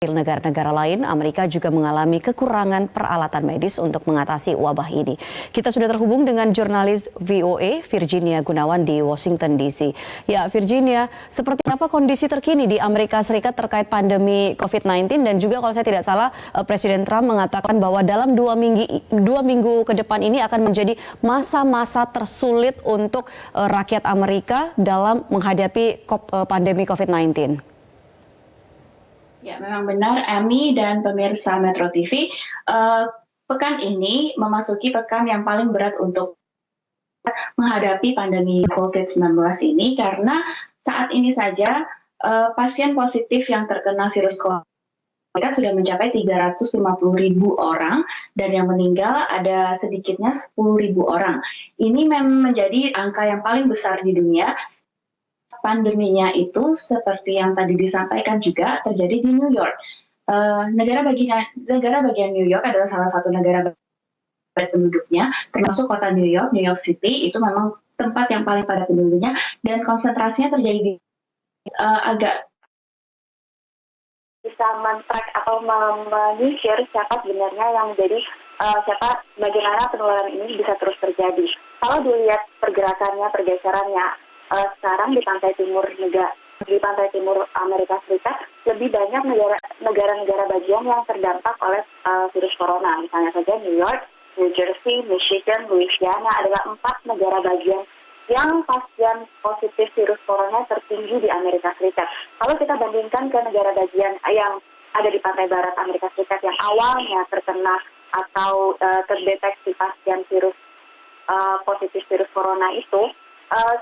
Negara-negara lain, Amerika juga mengalami kekurangan peralatan medis untuk mengatasi wabah ini. Kita sudah terhubung dengan jurnalis VOA Virginia Gunawan di Washington DC. Ya, Virginia, seperti apa kondisi terkini di Amerika Serikat terkait pandemi COVID-19 dan juga kalau saya tidak salah, Presiden Trump mengatakan bahwa dalam dua minggu ke depan ini akan menjadi masa-masa tersulit untuk rakyat Amerika dalam menghadapi pandemi COVID-19. Ya, memang benar, Amy dan pemirsa Metro TV. Pekan ini memasuki pekan yang paling berat untuk menghadapi pandemi COVID-19 ini karena saat ini saja pasien positif yang terkena virus corona sudah mencapai 350.000 orang dan yang meninggal ada sedikitnya 10.000 orang. Ini memang menjadi angka yang paling besar di dunia. Pandeminya itu seperti yang tadi disampaikan juga terjadi di New York. Negara bagian New York adalah salah satu negara padat penduduknya, termasuk kota New York City itu memang tempat yang paling padat penduduknya dan konsentrasinya terjadi di agak bisa men-track atau menyisir siapa sebenarnya yang menjadi bagaimana penularan ini bisa terus terjadi. Kalau dilihat pergerakannya, pergeserannya. Sekarang di pantai timur Amerika Serikat lebih banyak negara-negara bagian yang terdampak oleh virus corona. Misalnya saja New York, New Jersey, Michigan, Louisiana adalah 4 negara bagian yang pasien positif virus corona tertinggi di Amerika Serikat. Kalau kita bandingkan ke negara bagian yang ada di pantai barat Amerika Serikat yang awalnya terkena atau terdeteksi pasien virus positif virus corona itu,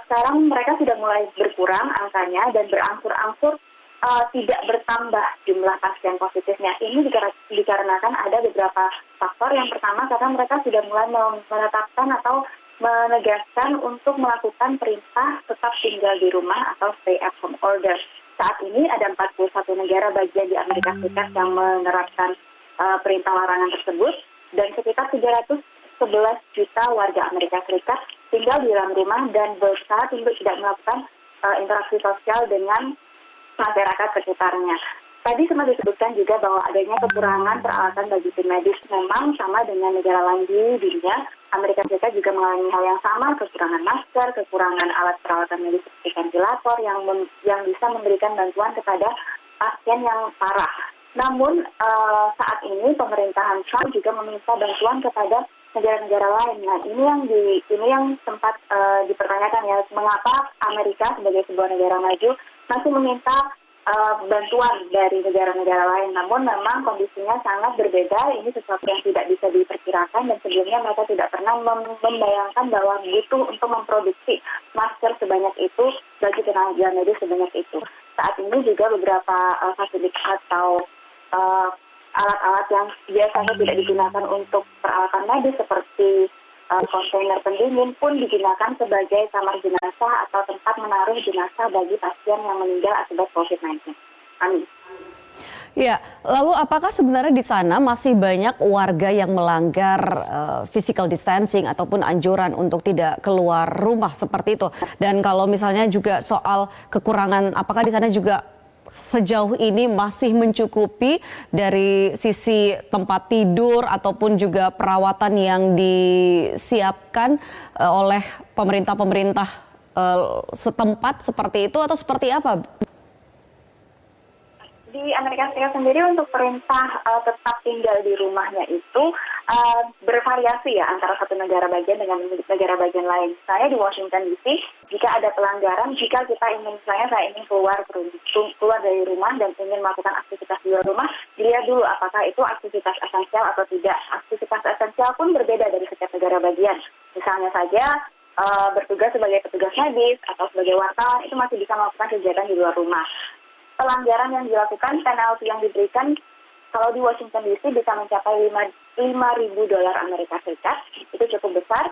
sekarang mereka sudah mulai berkurang angkanya dan berangsur-angsur tidak bertambah jumlah pasien positifnya. Ini dikarenakan ada beberapa faktor. Yang pertama karena mereka sudah mulai menetapkan atau menegaskan untuk melakukan perintah tetap tinggal di rumah atau stay at home order. Saat ini ada 41 negara bagian di Amerika Serikat yang menerapkan perintah larangan tersebut dan sekitar 311 juta warga Amerika Serikat tinggal di dalam rumah dan berusaha untuk tidak melakukan interaksi sosial dengan masyarakat sekitarnya. Tadi sempat disebutkan juga bahwa adanya kekurangan peralatan bagi tim medis. Memang sama dengan negara lain di dunia, Amerika Serikat juga mengalami hal yang sama, kekurangan masker, kekurangan alat peralatan medis seperti ventilator yang bisa memberikan bantuan kepada pasien yang parah. Namun saat ini pemerintahan Trump juga meminta bantuan kepada negara-negara lain. Nah, ini yang sempat dipertanyakan ya, mengapa Amerika sebagai sebuah negara maju masih meminta bantuan dari negara-negara lain. Namun memang kondisinya sangat berbeda. Ini sesuatu yang tidak bisa diperkirakan dan sebelumnya mereka tidak pernah membayangkan bahwa butuh untuk memproduksi masker sebanyak itu bagi tenaga medis sebanyak itu. Saat ini juga beberapa fasilitas atau alat-alat yang biasanya tidak digunakan untuk peralatan medis seperti kontainer pendingin pun digunakan sebagai kamar jenazah atau tempat menaruh jenazah bagi pasien yang meninggal akibat COVID-19. Amin. Ya, lalu apakah sebenarnya di sana masih banyak warga yang melanggar physical distancing ataupun anjuran untuk tidak keluar rumah seperti itu? Dan kalau misalnya juga soal kekurangan, apakah di sana juga sejauh ini masih mencukupi dari sisi tempat tidur ataupun juga perawatan yang disiapkan oleh pemerintah setempat seperti itu atau seperti apa? Di Amerika Serikat sendiri untuk perintah tetap tinggal di rumahnya itu bervariasi ya antara satu negara bagian dengan negara bagian lain. Saya di Washington DC, jika ada pelanggaran, jika kita ingin, misalnya saya ingin keluar dari rumah dan ingin melakukan aktivitas di luar rumah, dilihat dulu apakah itu aktivitas esensial atau tidak. Aktivitas esensial pun berbeda dari setiap negara bagian. Misalnya saja bertugas sebagai petugas medis atau sebagai wartawan itu masih bisa melakukan kegiatan di luar rumah. Pelanggaran yang dilakukan, penalti yang diberikan kalau di Washington DC bisa mencapai $5.000 Amerika Serikat, itu cukup besar.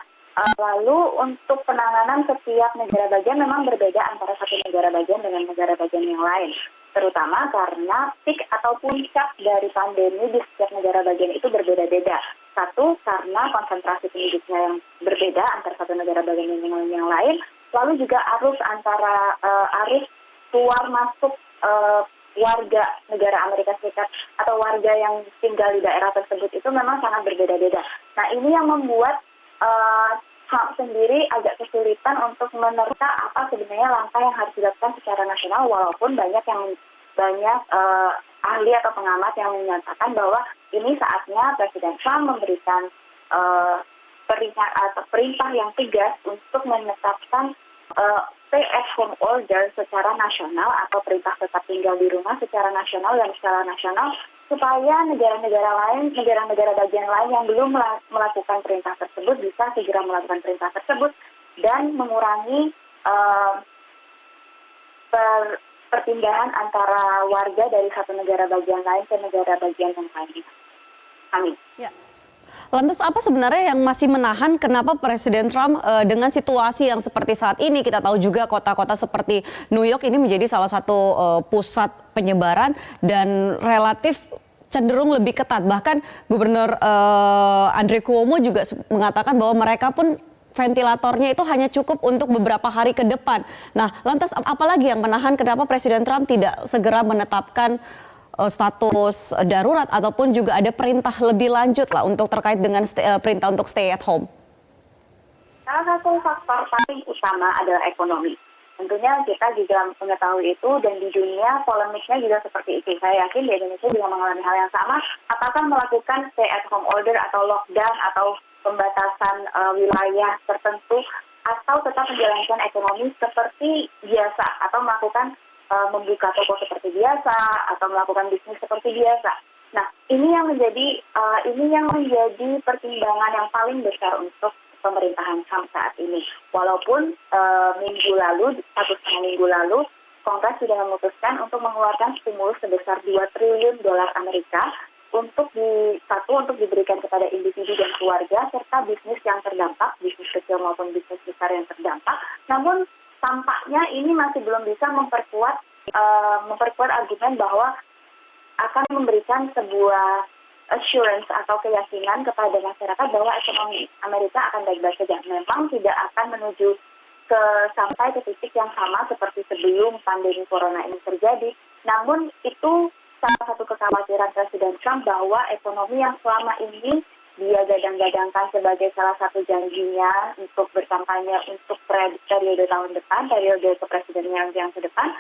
Lalu untuk penanganan setiap negara bagian memang berbeda antara satu negara bagian dengan negara bagian yang lain. Terutama karena peak atau puncak dari pandemi di setiap negara bagian itu berbeda-beda. Satu, karena konsentrasi penduduknya yang berbeda antara satu negara bagian dengan yang lain. Lalu juga arus keluar masuk warga negara Amerika Serikat atau warga yang tinggal di daerah tersebut itu memang sangat berbeda-beda. Nah, ini yang membuat Trump sendiri agak kesulitan untuk menerka apa sebenarnya langkah yang harus dilakukan secara nasional, walaupun banyak ahli atau pengamat yang menyatakan bahwa ini saatnya Presiden Trump memberikan perintah yang tegas untuk menetapkan stay at home order secara nasional atau perintah tetap tinggal di rumah secara nasional dan skala nasional, supaya negara-negara bagian lain yang belum melakukan perintah tersebut bisa segera melakukan perintah tersebut dan mengurangi perpindahan antara warga dari satu negara bagian lain ke negara bagian yang lain. Amin. Ya. Lantas apa sebenarnya yang masih menahan kenapa Presiden Trump dengan situasi yang seperti saat ini, kita tahu juga kota-kota seperti New York ini menjadi salah satu pusat penyebaran dan relatif cenderung lebih ketat. Bahkan Gubernur Andrew Cuomo juga mengatakan bahwa mereka pun ventilatornya itu hanya cukup untuk beberapa hari ke depan. Nah, lantas apalagi yang menahan kenapa Presiden Trump tidak segera menetapkan status darurat ataupun juga ada perintah lebih lanjut lah untuk terkait dengan perintah untuk stay at home? Salah satu faktor paling utama adalah ekonomi. Tentunya kita juga mengetahui itu dan di dunia polemiknya juga seperti itu. Saya yakin di Indonesia juga mengalami hal yang sama. Apakah melakukan stay at home order atau lockdown atau pembatasan wilayah tertentu atau tetap menjalankan ekonomi seperti biasa atau melakukan membuka toko seperti biasa atau melakukan bisnis seperti biasa. Nah, ini yang menjadi pertimbangan yang paling besar untuk pemerintahan Trump saat ini. Walaupun satu setengah minggu lalu, Kongres sudah memutuskan untuk mengeluarkan stimulus sebesar $2 triliun Amerika untuk diberikan kepada individu dan keluarga serta bisnis yang terdampak, bisnis kecil maupun bisnis besar yang terdampak. Namun tampaknya ini masih belum bisa memperkuat argumen bahwa akan memberikan sebuah assurance atau keyakinan kepada masyarakat bahwa ekonomi Amerika akan baik-baik saja. Memang tidak akan menuju sampai ke titik yang sama seperti sebelum pandemi corona ini terjadi. Namun itu salah satu kekhawatiran Presiden Trump bahwa ekonomi yang selama ini dia gadang-gadangkan sebagai salah satu janjinya untuk berkampanye untuk periode tahun depan, periode kepresidenan yang ke depan,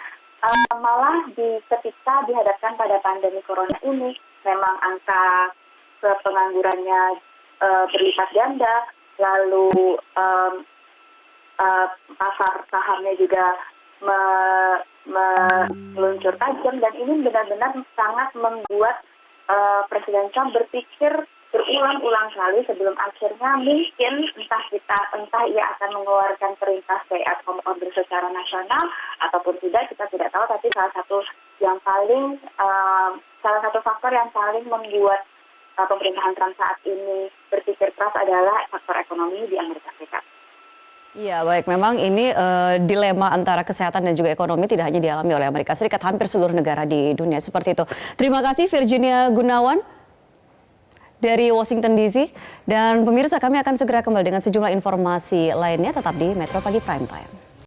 malah ketika dihadapkan pada pandemi corona ini, memang angka penganggurannya berlipat ganda, lalu pasar sahamnya juga meluncur tajam, dan ini benar-benar sangat membuat Presiden Trump berpikir berulang-ulang kali sebelum akhirnya mungkin entah ia akan mengeluarkan perintah stay at home order secara nasional ataupun tidak, kita tidak tahu. Tapi salah satu faktor yang paling membuat pemerintahan Trump saat ini berpikir keras adalah faktor ekonomi di Amerika Serikat. Iya, baik. Memang ini dilema antara kesehatan dan juga ekonomi tidak hanya dialami oleh Amerika Serikat, hampir seluruh negara di dunia seperti itu. Terima kasih Virginia Gunawan dari Washington DC. Dan pemirsa, kami akan segera kembali dengan sejumlah informasi lainnya, tetap di Metro Pagi Prime Time.